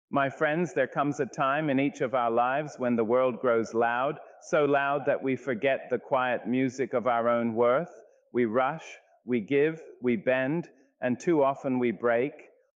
My friends, there comes a time in each of our lives when the world grows loud, so loud that we forget the quiet music of our own worth. We rush, we give, we bend, and too often we break,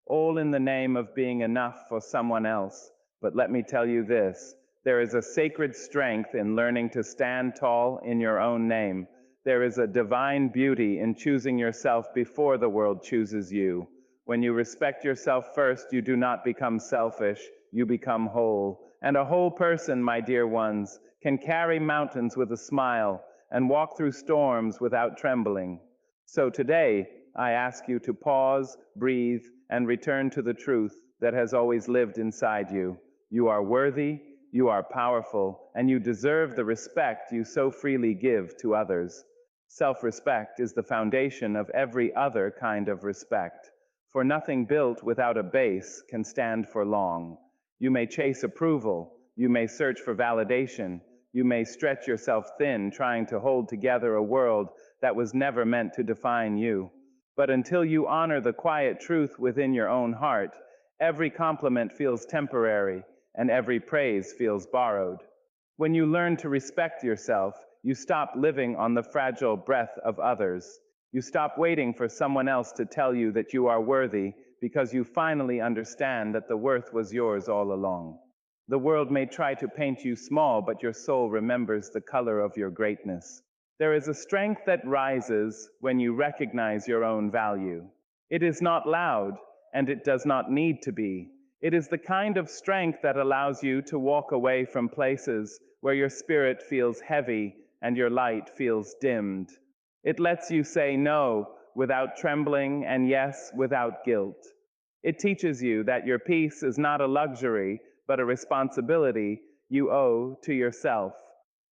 all in the name of being enough for someone else. But let me tell you this, there is a sacred strength in learning to stand tall in your own name. There is a divine beauty in choosing yourself before the world chooses you. When you respect yourself first, you do not become selfish, you become whole. And a whole person, my dear ones, can carry mountains with a smile and walk through storms without trembling. So today, I ask you to pause, breathe, and return to the truth that has always lived inside you. You are worthy, you are powerful, and you deserve the respect you so freely give to others. Self-respect is the foundation of every other kind of respect. For nothing built without a base can stand for long. You may chase approval, you may search for validation, you may stretch yourself thin trying to hold together a world that was never meant to define you. But until you honor the quiet truth within your own heart, every compliment feels temporary and every praise feels borrowed. When you learn to respect yourself, you stop living on the fragile breath of others. You stop waiting for someone else to tell you that you are worthy because you finally understand that the worth was yours all along. The world may try to paint you small, but your soul remembers the color of your greatness. There is a strength that rises when you recognize your own value. It is not loud, and it does not need to be. It is the kind of strength that allows you to walk away from places where your spirit feels heavy and your light feels dimmed. It lets you say no without trembling and yes without guilt. It teaches you that your peace is not a luxury, but a responsibility you owe to yourself.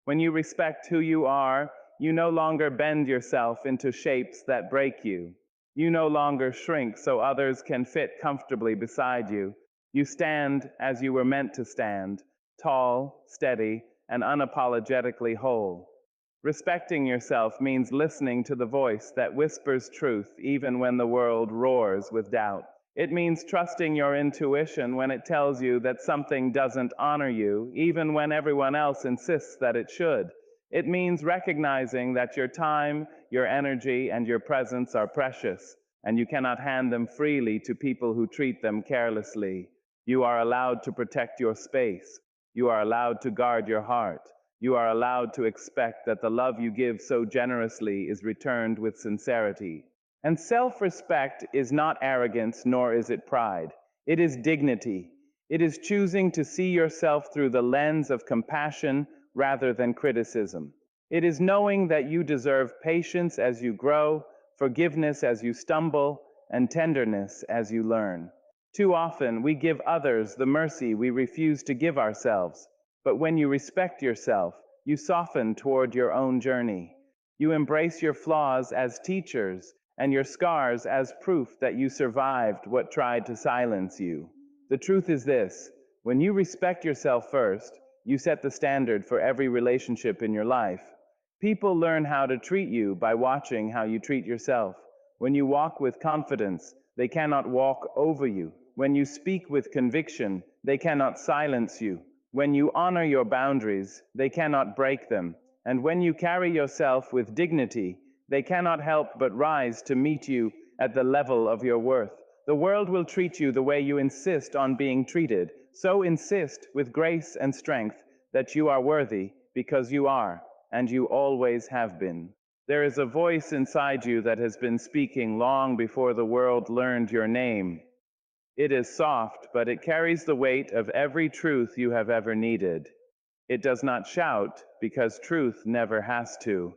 When you respect who you are, you no longer bend yourself into shapes that break you. You no longer shrink so others can fit comfortably beside you. You stand as you were meant to stand, tall, steady, and unapologetically whole. Respecting yourself means listening to the voice that whispers truth even when the world roars with doubt. It means trusting your intuition when it tells you that something doesn't honor you, even when everyone else insists that it should. It means recognizing that your time, your energy, and your presence are precious, and you cannot hand them freely to people who treat them carelessly. You are allowed to protect your space. You are allowed to guard your heart. You are allowed to expect that the love you give so generously is returned with sincerity. And self-respect is not arrogance, nor is it pride. It is dignity. It is choosing to see yourself through the lens of compassion rather than criticism. It is knowing that you deserve patience as you grow, forgiveness as you stumble, and tenderness as you learn. Too often, we give others the mercy we refuse to give ourselves. But when you respect yourself, you soften toward your own journey. You embrace your flaws as teachers and your scars as proof that you survived what tried to silence you. The truth is this: when you respect yourself first, you set the standard for every relationship in your life. People learn how to treat you by watching how you treat yourself. When you walk with confidence, they cannot walk over you. When you speak with conviction, they cannot silence you. When you honor your boundaries, they cannot break them. And when you carry yourself with dignity, they cannot help but rise to meet you at the level of your worth. The world will treat you the way you insist on being treated. So insist with grace and strength that you are worthy because you are, and you always have been. There is a voice inside you that has been speaking long before the world learned your name. It is soft, but it carries the weight of every truth you have ever needed. It does not shout, because truth never has to.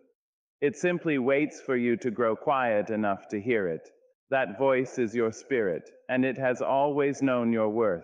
It simply waits for you to grow quiet enough to hear it. That voice is your spirit, and it has always known your worth.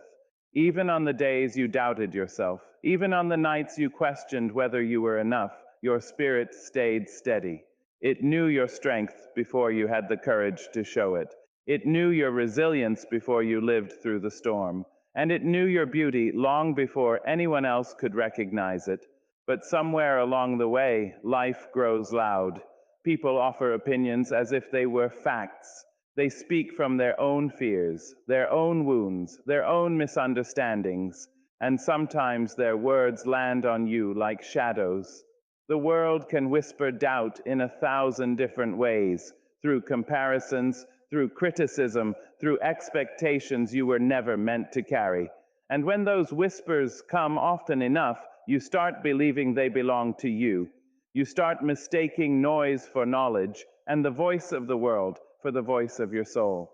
Even on the days you doubted yourself, even on the nights you questioned whether you were enough, your spirit stayed steady. It knew your strength before you had the courage to show it. It knew your resilience before you lived through the storm. And it knew your beauty long before anyone else could recognize it. But somewhere along the way, life grows loud. People offer opinions as if they were facts. They speak from their own fears, their own wounds, their own misunderstandings, and sometimes their words land on you like shadows. The world can whisper doubt in 1,000 different ways, through comparisons, through criticism, through expectations you were never meant to carry. And when those whispers come often enough, you start believing they belong to you. You start mistaking noise for knowledge and the voice of the world for the voice of your soul.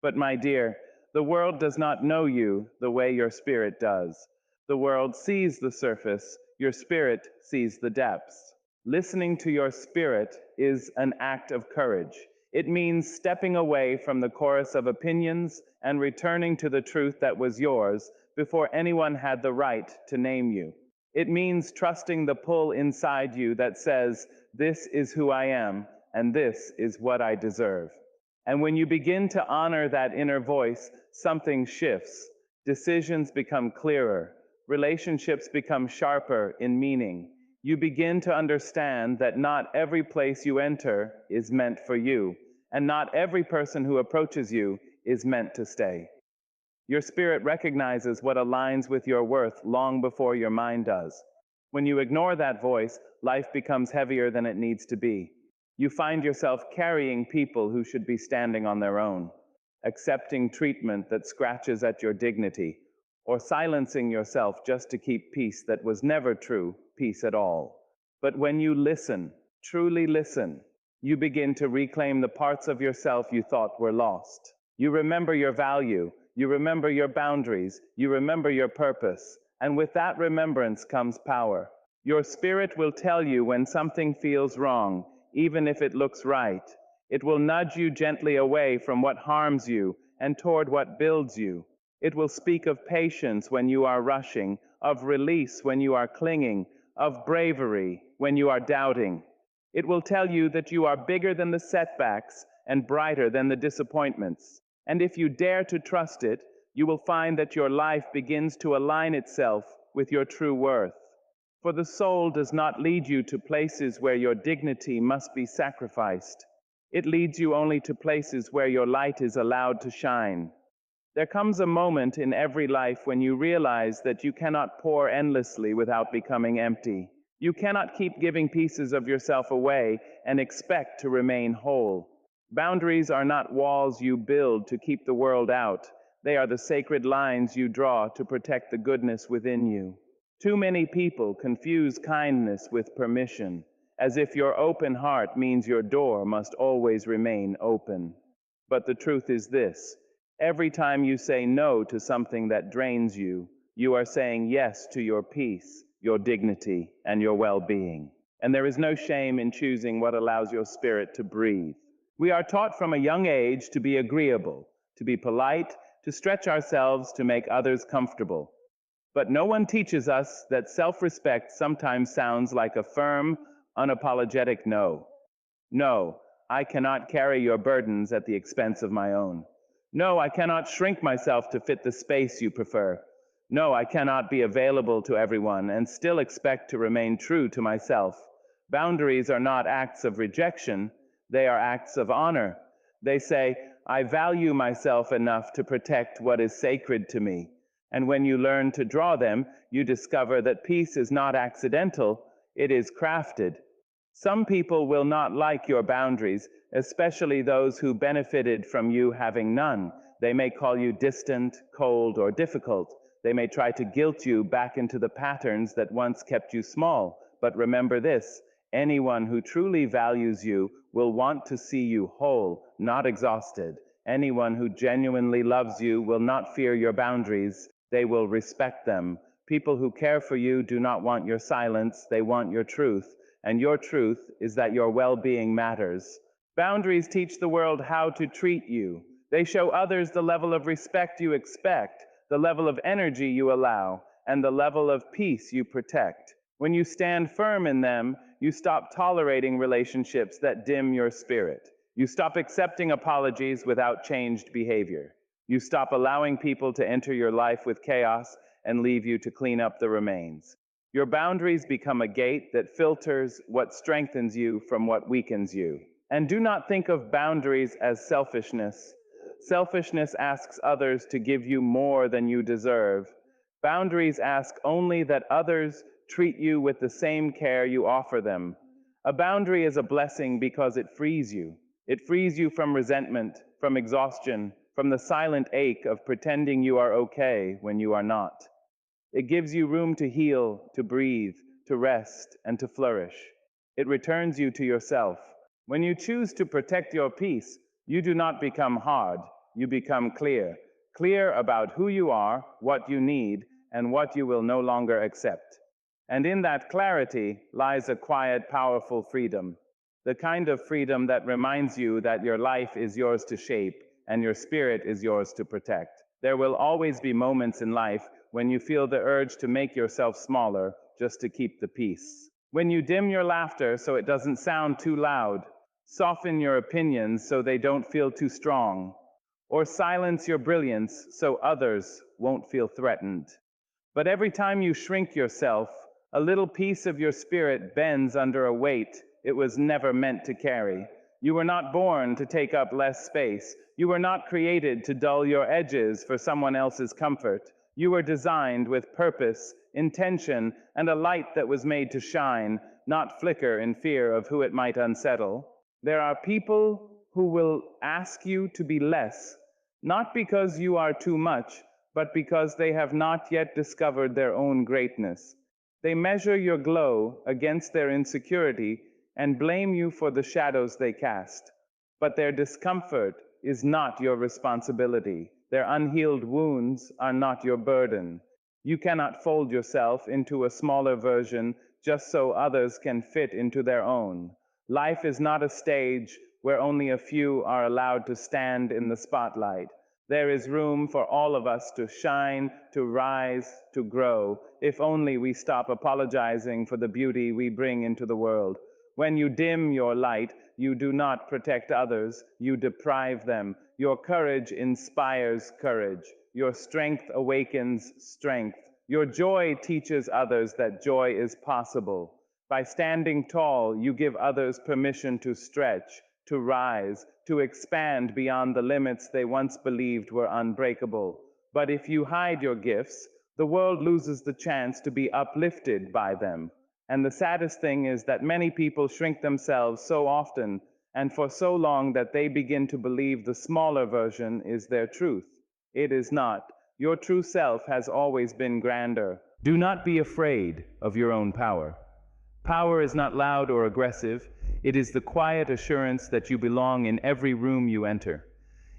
But my dear, the world does not know you the way your spirit does. The world sees the surface, your spirit sees the depths. Listening to your spirit is an act of courage. It means stepping away from the chorus of opinions and returning to the truth that was yours before anyone had the right to name you. It means trusting the pull inside you that says, "This is who I am, and this is what I deserve." And when you begin to honor that inner voice, something shifts. Decisions become clearer. Relationships become sharper in meaning. You begin to understand that not every place you enter is meant for you, and not every person who approaches you is meant to stay. Your spirit recognizes what aligns with your worth long before your mind does. When you ignore that voice, life becomes heavier than it needs to be. You find yourself carrying people who should be standing on their own, accepting treatment that scratches at your dignity, or silencing yourself just to keep peace that was never true peace at all. But when you listen, truly listen, you begin to reclaim the parts of yourself you thought were lost. You remember your value, you remember your boundaries, you remember your purpose, and with that remembrance comes power. Your spirit will tell you when something feels wrong, even if it looks right. It will nudge you gently away from what harms you and toward what builds you. It will speak of patience when you are rushing, of release when you are clinging, of bravery when you are doubting. It will tell you that you are bigger than the setbacks and brighter than the disappointments. And if you dare to trust it, you will find that your life begins to align itself with your true worth. For the soul does not lead you to places where your dignity must be sacrificed. It leads you only to places where your light is allowed to shine. There comes a moment in every life when you realize that you cannot pour endlessly without becoming empty. You cannot keep giving pieces of yourself away and expect to remain whole. Boundaries are not walls you build to keep the world out. They are the sacred lines you draw to protect the goodness within you. Too many people confuse kindness with permission, as if your open heart means your door must always remain open. But the truth is this: every time you say no to something that drains you, you are saying yes to your peace, your dignity, and your well-being. And there is no shame in choosing what allows your spirit to breathe. We are taught from a young age to be agreeable, to be polite, to stretch ourselves to make others comfortable. But no one teaches us that self-respect sometimes sounds like a firm, unapologetic no. No, I cannot carry your burdens at the expense of my own. No, I cannot shrink myself to fit the space you prefer. No, I cannot be available to everyone and still expect to remain true to myself. Boundaries are not acts of rejection, they are acts of honor. They say, I value myself enough to protect what is sacred to me. And when you learn to draw them, you discover that peace is not accidental, it is crafted. Some people will not like your boundaries, especially those who benefited from you having none. They may call you distant, cold, or difficult. They may try to guilt you back into the patterns that once kept you small. But remember this: anyone who truly values you will want to see you whole, not exhausted. Anyone who genuinely loves you will not fear your boundaries, they will respect them. People who care for you do not want your silence, they want your truth. And your truth is that your well-being matters. Boundaries teach the world how to treat you. They show others the level of respect you expect, the level of energy you allow, and the level of peace you protect. When you stand firm in them, you stop tolerating relationships that dim your spirit. You stop accepting apologies without changed behavior. You stop allowing people to enter your life with chaos and leave you to clean up the remains. Your boundaries become a gate that filters what strengthens you from what weakens you. And do not think of boundaries as selfishness. Selfishness asks others to give you more than you deserve. Boundaries ask only that others treat you with the same care you offer them. A boundary is a blessing because it frees you. It frees you from resentment, from exhaustion, from the silent ache of pretending you are okay when you are not. It gives you room to heal, to breathe, to rest, and to flourish. It returns you to yourself. When you choose to protect your peace, you do not become hard, you become clear. Clear about who you are, what you need, and what you will no longer accept. And in that clarity lies a quiet, powerful freedom. The kind of freedom that reminds you that your life is yours to shape and your spirit is yours to protect. There will always be moments in life when you feel the urge to make yourself smaller just to keep the peace. When you dim your laughter so it doesn't sound too loud, soften your opinions so they don't feel too strong, or silence your brilliance so others won't feel threatened. But every time you shrink yourself, a little piece of your spirit bends under a weight it was never meant to carry. You were not born to take up less space. You were not created to dull your edges for someone else's comfort. You were designed with purpose, intention, and a light that was made to shine, not flicker in fear of who it might unsettle. There are people who will ask you to be less, not because you are too much, but because they have not yet discovered their own greatness. They measure your glow against their insecurity and blame you for the shadows they cast. But their discomfort is not your responsibility. Their unhealed wounds are not your burden. You cannot fold yourself into a smaller version just so others can fit into their own. Life is not a stage where only a few are allowed to stand in the spotlight. There is room for all of us to shine, to rise, to grow, if only we stop apologizing for the beauty we bring into the world. When you dim your light, you do not protect others, you deprive them. Your courage inspires courage. Your strength awakens strength. Your joy teaches others that joy is possible. By standing tall, you give others permission to stretch, to rise, to expand beyond the limits they once believed were unbreakable. But if you hide your gifts, the world loses the chance to be uplifted by them. And the saddest thing is that many people shrink themselves so often and for so long that they begin to believe the smaller version is their truth. It is not. Your true self has always been grander. Do not be afraid of your own power. Power is not loud or aggressive. It is the quiet assurance that you belong in every room you enter.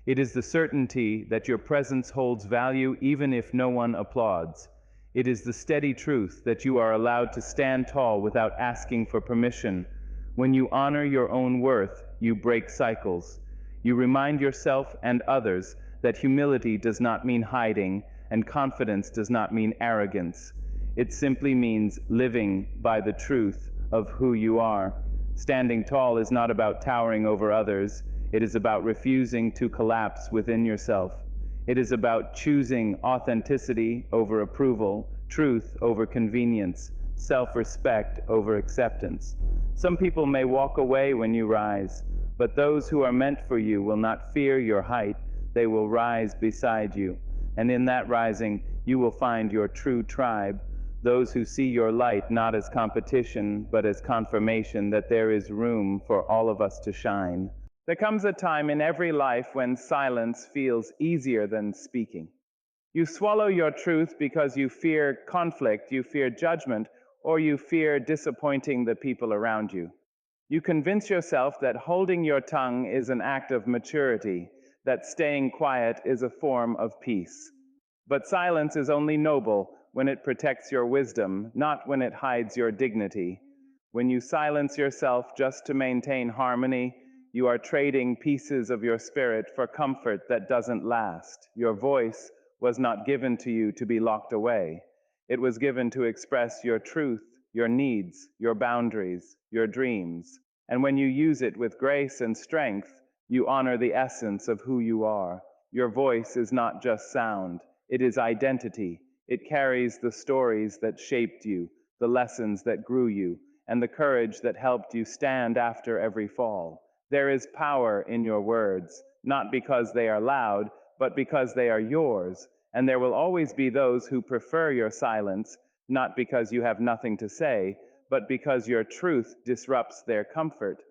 It is the certainty that your presence holds value even if no one applauds. It is the steady truth that you are allowed to stand tall without asking for permission. When you honor your own worth, you break cycles. You remind yourself and others that humility does not mean hiding, and confidence does not mean arrogance. It simply means living by the truth of who you are. Standing tall is not about towering over others. It is about refusing to collapse within yourself. It is about choosing authenticity over approval, truth over convenience, self-respect over acceptance. Some people may walk away when you rise, but those who are meant for you will not fear your height. They will rise beside you. And in that rising, you will find your true tribe, those who see your light not as competition, but as confirmation that there is room for all of us to shine. There comes a time in every life when silence feels easier than speaking. You swallow your truth because you fear conflict, you fear judgment, or you fear disappointing the people around you. You convince yourself that holding your tongue is an act of maturity, that staying quiet is a form of peace. But silence is only noble when it protects your wisdom, not when it hides your dignity. When you silence yourself just to maintain harmony, you are trading pieces of your spirit for comfort that doesn't last. Your voice was not given to you to be locked away. It was given to express your truth, your needs, your boundaries, your dreams. And when you use it with grace and strength, you honor the essence of who you are. Your voice is not just sound, it is identity. It carries the stories that shaped you, the lessons that grew you, and the courage that helped you stand after every fall. There is power in your words, not because they are loud, but because they are yours, and there will always be those who prefer your silence, not because you have nothing to say, but because your truth disrupts their comfort.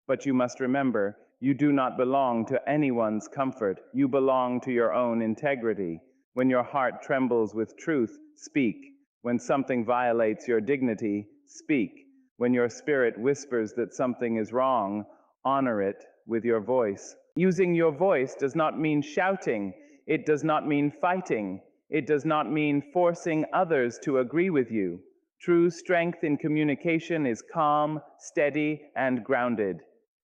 But you must remember, you do not belong to anyone's comfort. You belong to your own integrity. When your heart trembles with truth, speak. When something violates your dignity, speak. When your spirit whispers that something is wrong, honor it with your voice. Using your voice does not mean shouting. It does not mean fighting. It does not mean forcing others to agree with you. True strength in communication is calm, steady, and grounded.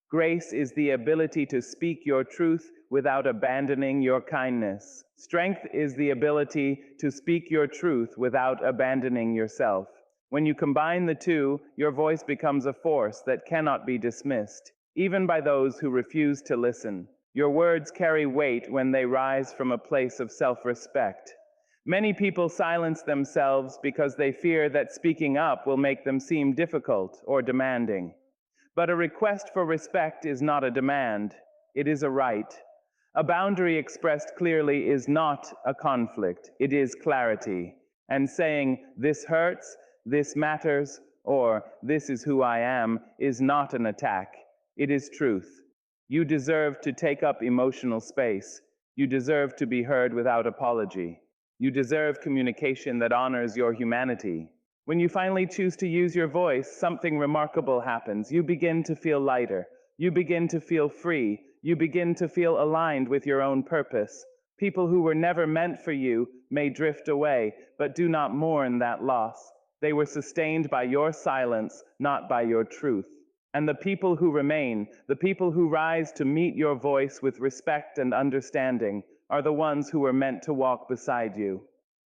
Grace is the ability to speak your truth without abandoning your kindness. Strength is the ability to speak your truth without abandoning yourself. When you combine the two, your voice becomes a force that cannot be dismissed, even by those who refuse to listen. Your words carry weight when they rise from a place of self-respect. Many people silence themselves because they fear that speaking up will make them seem difficult or demanding. But a request for respect is not a demand, it is a right. A boundary expressed clearly is not a conflict, it is clarity. And saying, "This hurts, this matters," or "This is who I am," is not an attack, it is truth. You deserve to take up emotional space. You deserve to be heard without apology. You deserve communication that honors your humanity. When you finally choose to use your voice, something remarkable happens. You begin to feel lighter. You begin to feel free. You begin to feel aligned with your own purpose. People who were never meant for you may drift away, but do not mourn that loss. They were sustained by your silence, not by your truth. And the people who remain, the people who rise to meet your voice with respect and understanding, are the ones who are meant to walk beside you.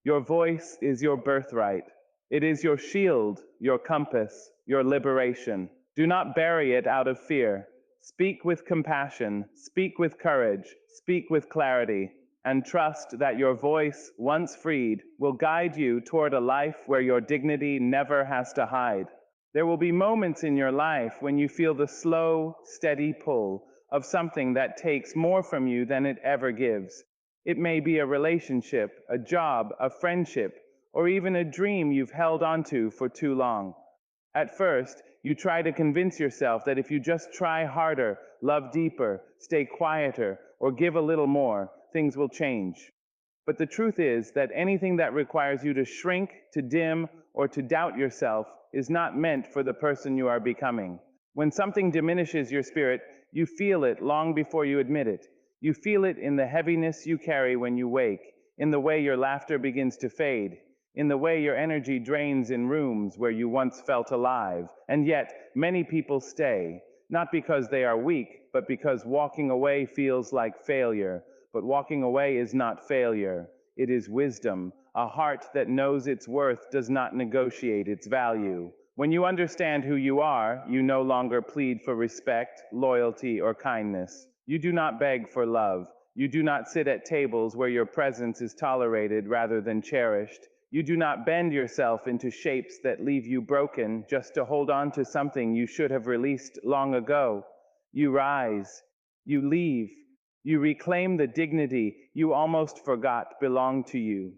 Your voice is your birthright. It is your shield, your compass, your liberation. Do not bury it out of fear. Speak with compassion, speak with courage, speak with clarity, and trust that your voice, once freed, will guide you toward a life where your dignity never has to hide. There will be moments in your life when you feel the slow, steady pull of something that takes more from you than it ever gives. It may be a relationship, a job, a friendship, or even a dream you've held onto for too long. At first, you try to convince yourself that if you just try harder, love deeper, stay quieter, or give a little more, things will change. But the truth is that anything that requires you to shrink, to dim, or to doubt yourself is not meant for the person you are becoming. When something diminishes your spirit, you feel it long before you admit it. You feel it in the heaviness you carry when you wake, in the way your laughter begins to fade, in the way your energy drains in rooms where you once felt alive. And yet, many people stay, not because they are weak, but because walking away feels like failure. But walking away is not failure, it is wisdom. A heart that knows its worth does not negotiate its value. When you understand who you are, you no longer plead for respect, loyalty, or kindness. You do not beg for love. You do not sit at tables where your presence is tolerated rather than cherished. You do not bend yourself into shapes that leave you broken just to hold on to something you should have released long ago. You rise. You leave. You reclaim the dignity you almost forgot belonged to you.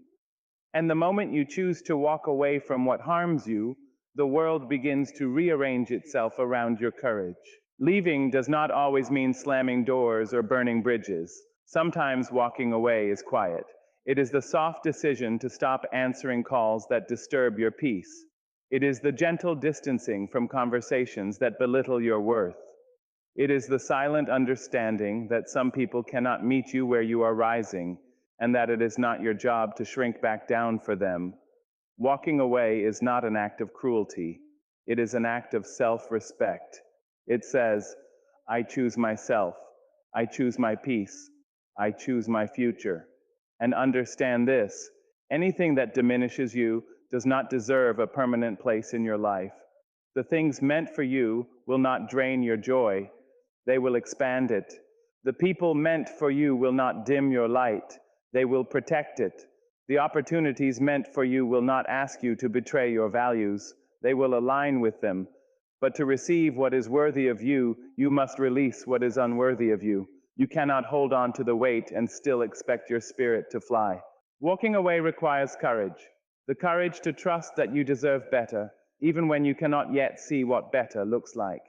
And the moment you choose to walk away from what harms you, the world begins to rearrange itself around your courage. Leaving does not always mean slamming doors or burning bridges. Sometimes walking away is quiet. It is the soft decision to stop answering calls that disturb your peace. It is the gentle distancing from conversations that belittle your worth. It is the silent understanding that some people cannot meet you where you are rising, and that it is not your job to shrink back down for them. Walking away is not an act of cruelty. It is an act of self-respect. It says, "I choose myself. I choose my peace. I choose my future." And understand this: anything that diminishes you does not deserve a permanent place in your life. The things meant for you will not drain your joy. They will expand it. The people meant for you will not dim your light. They will protect it. The opportunities meant for you will not ask you to betray your values. They will align with them. But to receive what is worthy of you, you must release what is unworthy of you. You cannot hold on to the weight and still expect your spirit to fly. Walking away requires courage. The courage to trust that you deserve better, even when you cannot yet see what better looks like.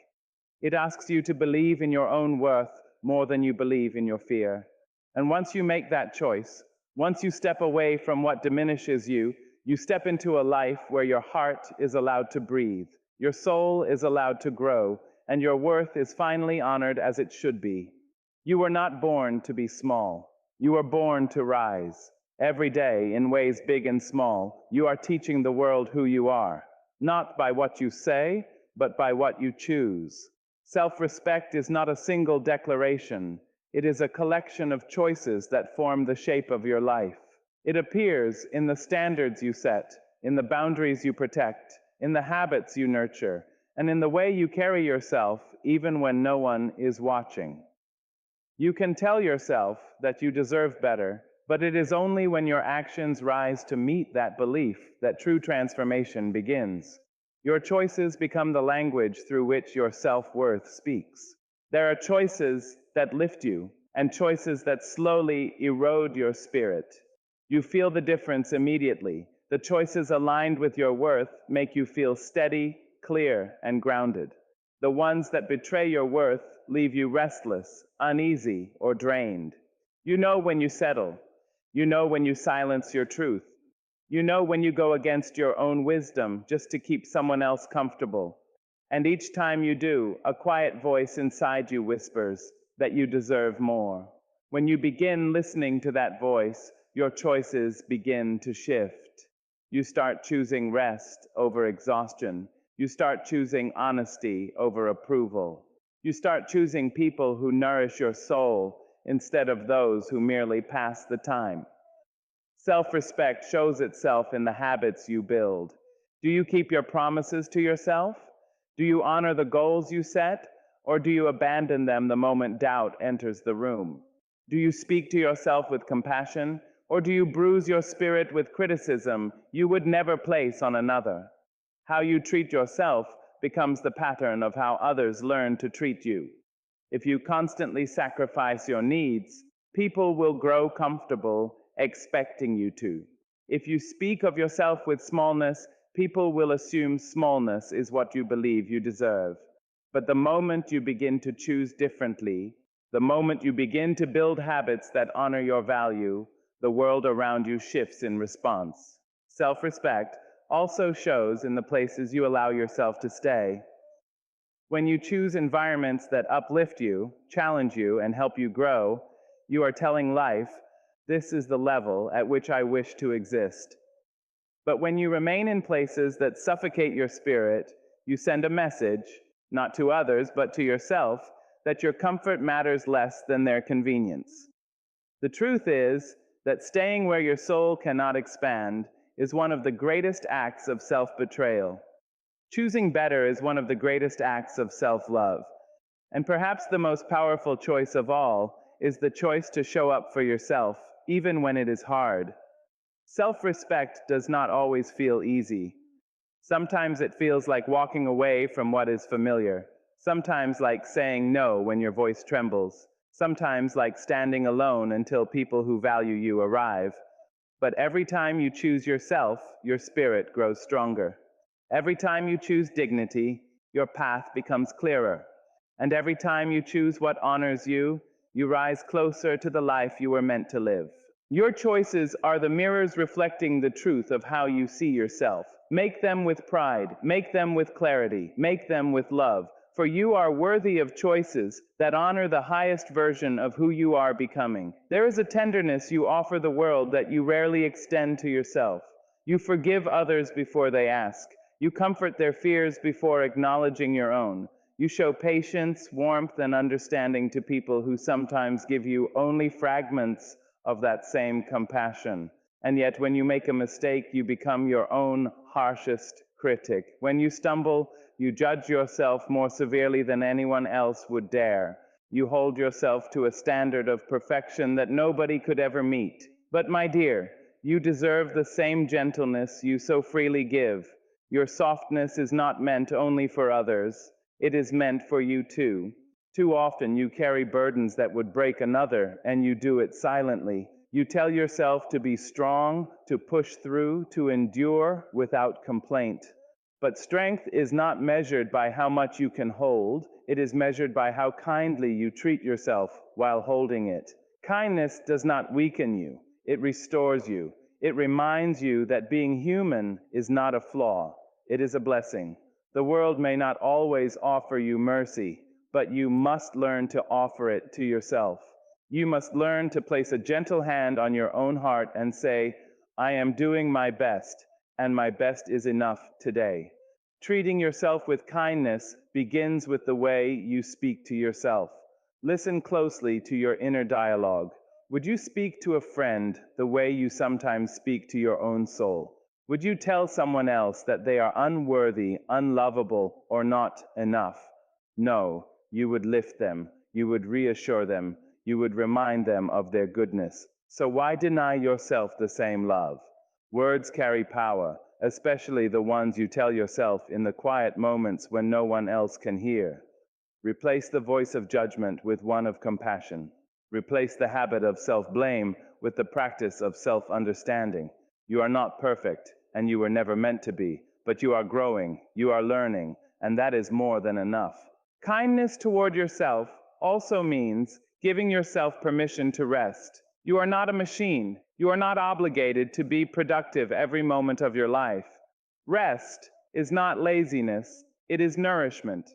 It asks you to believe in your own worth more than you believe in your fear. And once you make that choice, once you step away from what diminishes you, you step into a life where your heart is allowed to breathe, your soul is allowed to grow, and your worth is finally honored as it should be. You were not born to be small. You were born to rise. Every day, in ways big and small, you are teaching the world who you are, not by what you say, but by what you choose. Self-respect is not a single declaration. It is a collection of choices that form the shape of your life. It appears in the standards you set, in the boundaries you protect, in the habits you nurture, and in the way you carry yourself even when no one is watching. You can tell yourself that you deserve better, but it is only when your actions rise to meet that belief that true transformation begins. Your choices become the language through which your self-worth speaks. There are choices that lift you, and choices that slowly erode your spirit. You feel the difference immediately. The choices aligned with your worth make you feel steady, clear, and grounded. The ones that betray your worth leave you restless, uneasy, or drained. You know when you settle. You know when you silence your truth. You know when you go against your own wisdom just to keep someone else comfortable. And each time you do, a quiet voice inside you whispers that you deserve more. When you begin listening to that voice, your choices begin to shift. You start choosing rest over exhaustion. You start choosing honesty over approval. You start choosing people who nourish your soul instead of those who merely pass the time. Self-respect shows itself in the habits you build. Do you keep your promises to yourself? Do you honor the goals you set? Or do you abandon them the moment doubt enters the room? Do you speak to yourself with compassion? Or do you bruise your spirit with criticism you would never place on another? How you treat yourself becomes the pattern of how others learn to treat you. If you constantly sacrifice your needs, people will grow comfortable expecting you to. If you speak of yourself with smallness, people will assume smallness is what you believe you deserve. But the moment you begin to choose differently, the moment you begin to build habits that honor your value, the world around you shifts in response. Self-respect also shows in the places you allow yourself to stay. When you choose environments that uplift you, challenge you, and help you grow, you are telling life, this is the level at which I wish to exist. But when you remain in places that suffocate your spirit, you send a message, not to others, but to yourself, that your comfort matters less than their convenience. The truth is that staying where your soul cannot expand is one of the greatest acts of self-betrayal. Choosing better is one of the greatest acts of self-love. And perhaps the most powerful choice of all is the choice to show up for yourself, even when it is hard. Self-respect does not always feel easy. Sometimes it feels like walking away from what is familiar. Sometimes like saying no when your voice trembles. Sometimes like standing alone until people who value you arrive. But every time you choose yourself, your spirit grows stronger. Every time you choose dignity, your path becomes clearer. And every time you choose what honors you, you rise closer to the life you were meant to live. Your choices are the mirrors reflecting the truth of how you see yourself. Make them with pride, make them with clarity, make them with love, for you are worthy of choices that honor the highest version of who you are becoming. There is a tenderness you offer the world that you rarely extend to yourself. You forgive others before they ask. You comfort their fears before acknowledging your own. You show patience, warmth, and understanding to people who sometimes give you only fragments of that same compassion. And yet when you make a mistake, you become your own harshest critic. When you stumble, you judge yourself more severely than anyone else would dare. You hold yourself to a standard of perfection that nobody could ever meet. But my dear, you deserve the same gentleness you so freely give. Your softness is not meant only for others, it is meant for you too. Too often you carry burdens that would break another, and you do it silently. You tell yourself to be strong, to push through, to endure without complaint. But strength is not measured by how much you can hold, it is measured by how kindly you treat yourself while holding it. Kindness does not weaken you, it restores you. It reminds you that being human is not a flaw, it is a blessing. The world may not always offer you mercy, but you must learn to offer it to yourself. You must learn to place a gentle hand on your own heart and say, I am doing my best, and my best is enough today. Treating yourself with kindness begins with the way you speak to yourself. Listen closely to your inner dialogue. Would you speak to a friend the way you sometimes speak to your own soul? Would you tell someone else that they are unworthy, unlovable, or not enough? No, you would lift them, you would reassure them, you would remind them of their goodness. So why deny yourself the same love? Words carry power, especially the ones you tell yourself in the quiet moments when no one else can hear. Replace the voice of judgment with one of compassion. Replace the habit of self-blame with the practice of self-understanding. You are not perfect, and you were never meant to be, but you are growing, you are learning, and that is more than enough. Kindness toward yourself also means giving yourself permission to rest. You are not a machine. You are not obligated to be productive every moment of your life. Rest is not laziness, it is nourishment.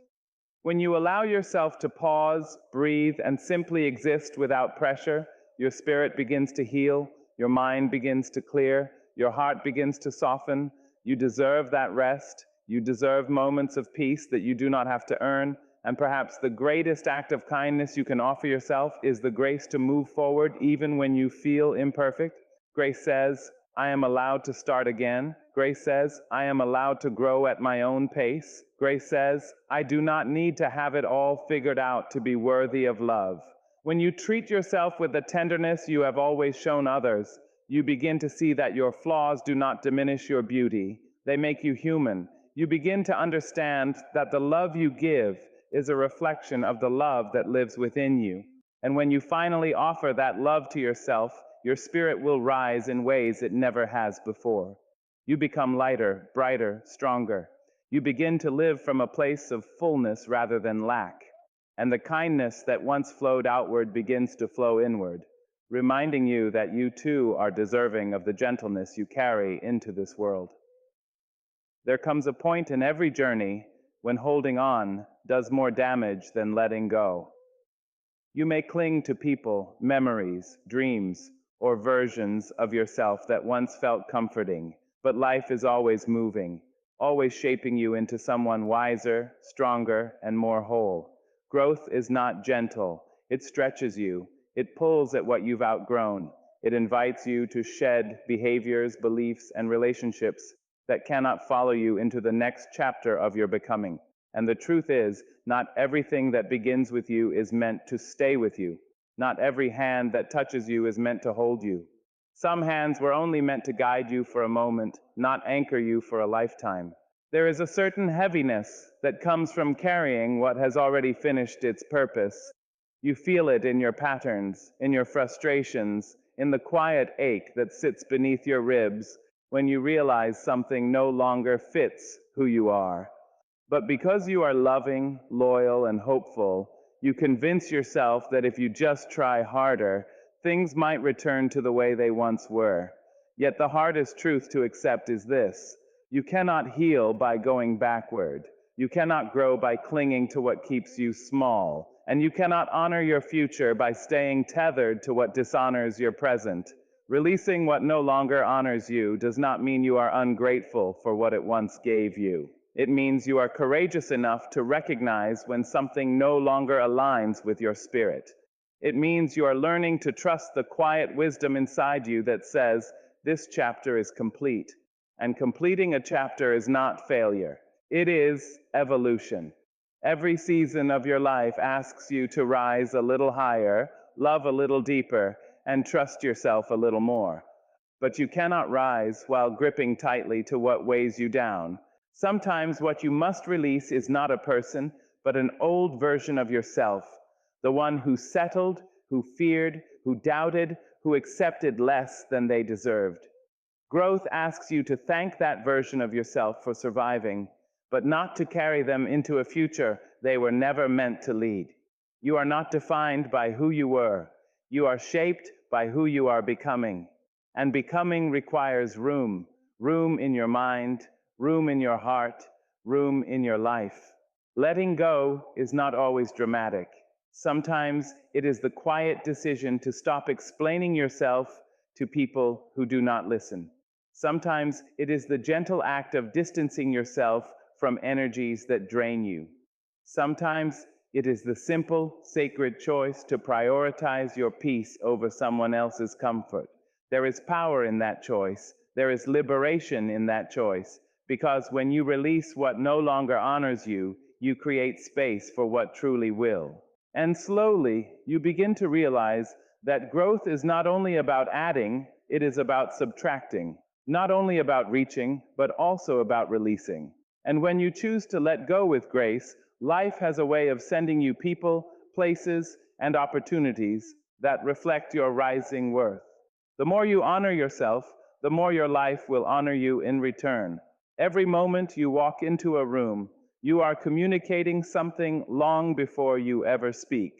When you allow yourself to pause, breathe, and simply exist without pressure, your spirit begins to heal, your mind begins to clear, your heart begins to soften. You deserve that rest. You deserve moments of peace that you do not have to earn. And perhaps the greatest act of kindness you can offer yourself is the grace to move forward even when you feel imperfect. Grace says, I am allowed to start again. Grace says, I am allowed to grow at my own pace. Grace says, I do not need to have it all figured out to be worthy of love. When you treat yourself with the tenderness you have always shown others, you begin to see that your flaws do not diminish your beauty. They make you human. You begin to understand that the love you give is a reflection of the love that lives within you. And when you finally offer that love to yourself, your spirit will rise in ways it never has before. You become lighter, brighter, stronger. You begin to live from a place of fullness rather than lack. And the kindness that once flowed outward begins to flow inward, reminding you that you too are deserving of the gentleness you carry into this world. There comes a point in every journey when holding on does more damage than letting go. You may cling to people, memories, dreams, or versions of yourself that once felt comforting, but life is always moving, always shaping you into someone wiser, stronger, and more whole. Growth is not gentle. It stretches you. It pulls at what you've outgrown. It invites you to shed behaviors, beliefs, and relationships that cannot follow you into the next chapter of your becoming. And the truth is, not everything that begins with you is meant to stay with you. Not every hand that touches you is meant to hold you. Some hands were only meant to guide you for a moment, not anchor you for a lifetime. There is a certain heaviness that comes from carrying what has already finished its purpose. You feel it in your patterns, in your frustrations, in the quiet ache that sits beneath your ribs when you realize something no longer fits who you are. But because you are loving, loyal, and hopeful, you convince yourself that if you just try harder, things might return to the way they once were. Yet the hardest truth to accept is this: you cannot heal by going backward. You cannot grow by clinging to what keeps you small. And you cannot honor your future by staying tethered to what dishonors your present. Releasing what no longer honors you does not mean you are ungrateful for what it once gave you. It means you are courageous enough to recognize when something no longer aligns with your spirit. It means you are learning to trust the quiet wisdom inside you that says, this chapter is complete. And completing a chapter is not failure. It is evolution. Every season of your life asks you to rise a little higher, love a little deeper, and trust yourself a little more. But you cannot rise while gripping tightly to what weighs you down. Sometimes what you must release is not a person, but an old version of yourself, the one who settled, who feared, who doubted, who accepted less than they deserved. Growth asks you to thank that version of yourself for surviving, but not to carry them into a future they were never meant to lead. You are not defined by who you were. You are shaped by who you are becoming. And becoming requires room, room in your mind, room in your heart, room in your life. Letting go is not always dramatic. Sometimes it is the quiet decision to stop explaining yourself to people who do not listen. Sometimes it is the gentle act of distancing yourself from energies that drain you. Sometimes it is the simple, sacred choice to prioritize your peace over someone else's comfort. There is power in that choice. There is liberation in that choice. Because when you release what no longer honors you, you create space for what truly will. And slowly, you begin to realize that growth is not only about adding, it is about subtracting. Not only about reaching, but also about releasing. And when you choose to let go with grace, life has a way of sending you people, places, and opportunities that reflect your rising worth. The more you honor yourself, the more your life will honor you in return. Every moment you walk into a room, you are communicating something long before you ever speak.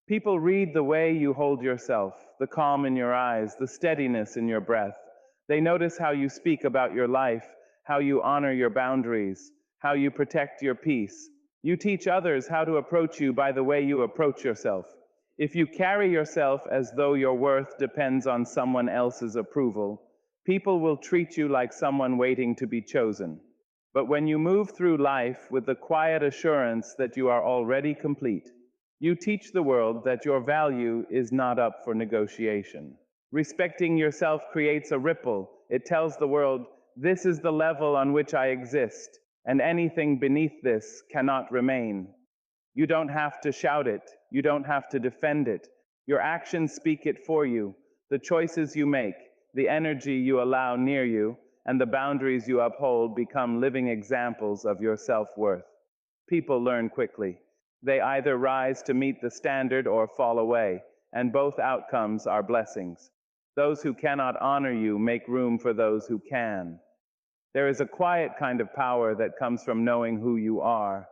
People read the way you hold yourself, the calm in your eyes, the steadiness in your breath. They notice how you speak about your life, how you honor your boundaries, how you protect your peace. You teach others how to approach you by the way you approach yourself. If you carry yourself as though your worth depends on someone else's approval, people will treat you like someone waiting to be chosen. But when you move through life with the quiet assurance that you are already complete, you teach the world that your value is not up for negotiation. Respecting yourself creates a ripple. It tells the world, this is the level on which I exist, and anything beneath this cannot remain. You don't have to shout it. You don't have to defend it. Your actions speak it for you. The choices you make, the energy you allow near you, and the boundaries you uphold become living examples of your self-worth. People learn quickly. They either rise to meet the standard or fall away, and both outcomes are blessings. Those who cannot honor you make room for those who can. There is a quiet kind of power that comes from knowing who you are.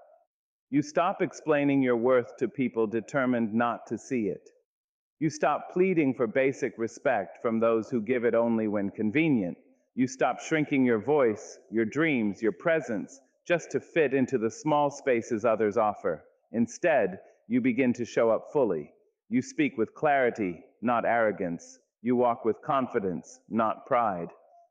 You stop explaining your worth to people determined not to see it. You stop pleading for basic respect from those who give it only when convenient. You stop shrinking your voice, your dreams, your presence, just to fit into the small spaces others offer. Instead, you begin to show up fully. You speak with clarity, not arrogance. You walk with confidence, not pride.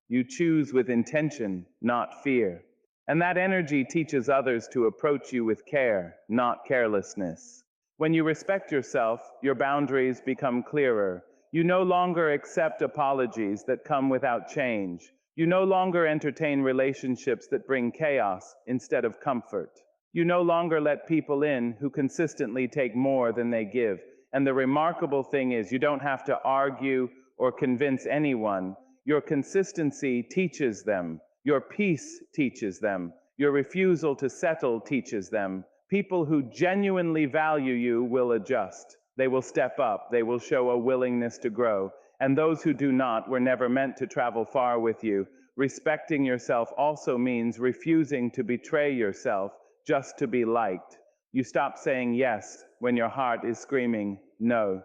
You choose with intention, not fear. And that energy teaches others to approach you with care, not carelessness. When you respect yourself, your boundaries become clearer. You no longer accept apologies that come without change. You no longer entertain relationships that bring chaos instead of comfort. You no longer let people in who consistently take more than they give. And the remarkable thing is, you don't have to argue or convince anyone. Your consistency teaches them. Your peace teaches them. Your refusal to settle teaches them. People who genuinely value you will adjust. They will step up. They will show a willingness to grow. And those who do not were never meant to travel far with you. Respecting yourself also means refusing to betray yourself just to be liked. You stop saying yes when your heart is screaming no.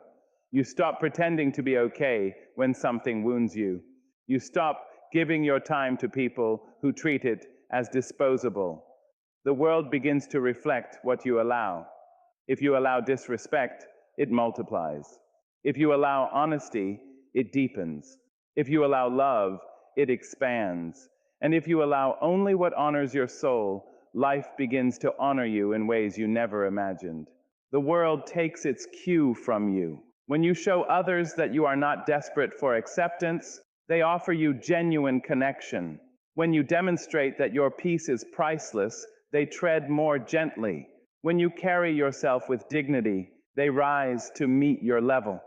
You stop pretending to be okay when something wounds you. You stop giving your time to people who treat it as disposable. The world begins to reflect what you allow. If you allow disrespect, it multiplies. If you allow honesty, it deepens. If you allow love, it expands. And if you allow only what honors your soul, life begins to honor you in ways you never imagined. The world takes its cue from you. When you show others that you are not desperate for acceptance, they offer you genuine connection. When you demonstrate that your peace is priceless, they tread more gently. When you carry yourself with dignity, they rise to meet your level.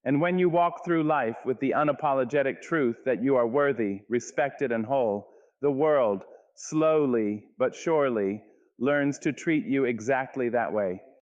And when you walk through life with the unapologetic truth that you are worthy, respected, and whole, the world, slowly but surely learns to treat you exactly that way.